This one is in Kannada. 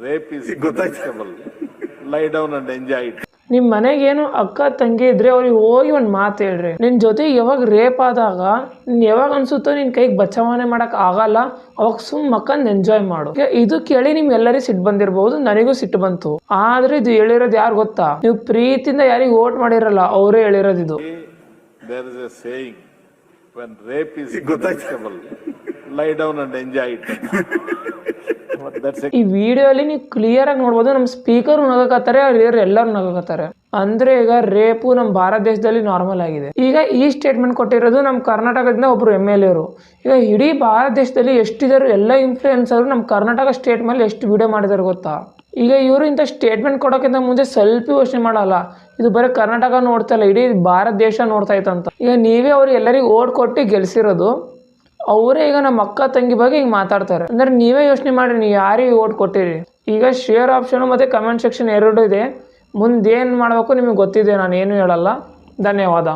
Rape is detestable. Lie down and enjoy it. ನಿಮ್ಮ ಮನೆಗೇನು ಅಕ್ಕ ತಂಗಿ ಇದ್ರೆ ಅವ್ರಿಗೆ ಹೋಗಿ ಒಂದು ಮಾತು ಹೇಳ್ರಿ. ನಿನ್ನ ಜೊತೆ ಯಾವಾಗ ರೇಪ್ ಆದಾಗ ನೀನು ಯಾವಾಗ ಅನ್ಸುತ್ತೋ ನಿನ್ನ ಕೈಗೆ ಬಚಾವಣೆ ಮಾಡಕ್ ಆಗಲ್ಲ, ಅವಾಗ ಮಕ್ಕಂದು ಎಂಜಾಯ್ ಮಾಡು. ಇದು ಕೇಳಿ ನಿಮ್ಗೆಲ್ಲರಿಗೂ ಸಿಟ್ಟು ಬಂದಿರಬಹುದು, ನನಗೂ ಸಿಟ್ಟು ಬಂತು. ಆದ್ರೆ ಇದು ಹೇಳಿರೋದು ಯಾರು ಗೊತ್ತಾ? ನೀವು ಪ್ರೀತಿಯಿಂದ ಯಾರಿಗೆ ವೋಟ್ ಮಾಡಿರಲ್ಲ ಅವರೇ ಹೇಳಿರೋದು ಇದು. There is a saying, when rape is detestable, lie down and enjoy it. ಈ ವಿಡಿಯೋಲಿ ನೀವು ಕ್ಲಿಯರ್ ಆಗಿ ನೋಡ್ಬೋದು, ನಮ್ಮ ಸ್ಪೀಕರ್ ನಗಕತ್ತಾರೆ, ಎಲ್ಲರೂ ನಗಕತ್ತಾರೆ. ಅಂದ್ರೆ ಈಗ ರೇಪು ನಮ್ಮ ಭಾರತ ದೇಶದಲ್ಲಿ ನಾರ್ಮಲ್ ಆಗಿದೆ. ಈಗ ಈ ಸ್ಟೇಟ್ಮೆಂಟ್ ಕೊಟ್ಟಿರೋದು ನಮ್ಮ ಕರ್ನಾಟಕದಿಂದ ಒಬ್ರು MLA ಅವರು. ಈಗ ಇಡೀ ಭಾರತ ದೇಶದಲ್ಲಿ ಎಷ್ಟಿದ್ದಾರೆ ಎಲ್ಲ ಇನ್ಫ್ಲೂಯೆನ್ಸರ್ ನಮ್ಮ ಕರ್ನಾಟಕ ಸ್ಟೇಟ್ ಮೇಲೆ ಎಷ್ಟು ವಿಡಿಯೋ ಮಾಡಿದಾರೆ ಗೊತ್ತಾ? ಈಗ ಇವರು ಇಂಥ ಸ್ಟೇಟ್ಮೆಂಟ್ ಕೊಡೋಕ್ಕಿಂತ ಮುಂಚೆ ಸ್ವಲ್ಪ ಯೋಚನೆ ಮಾಡಲ್ಲ, ಇದು ಬರೀ ಕರ್ನಾಟಕ ನೋಡ್ತಾ ಇಲ್ಲ, ಇಡೀ ಭಾರತ ದೇಶ ನೋಡ್ತಾ ಇತ್ತಂತ. ಈಗ ನೀವೇ ಅವ್ರು ಎಲ್ಲರಿಗೂ ಓಟ್ ಕೊಟ್ಟು ಗೆಲ್ಸಿರೋದು, ಅವರೇ ಈಗ ನಮ್ಮ ಅಕ್ಕ ತಂಗಿ ಬಗ್ಗೆ ಹಿಂಗೆ ಮಾತಾಡ್ತಾರೆ. ಅಂದ್ರೆ ನೀವೇ ಯೋಚನೆ ಮಾಡ್ರಿ, ನೀವು ಯಾರಿಗೆ ಓಟ್ ಕೊಟ್ಟಿರಿ. ಈಗ ಶೇರ್ ಆಪ್ಷನ್ ಮತ್ತು ಕಮೆಂಟ್ ಸೆಕ್ಷನ್ ಎರಡೂ ಇದೆ. ಮುಂದೇನು ಮಾಡಬೇಕು ನಿಮಗೆ ಗೊತ್ತಿದೆ, ನಾನು ಏನು ಹೇಳಲ್ಲ. ಧನ್ಯವಾದ.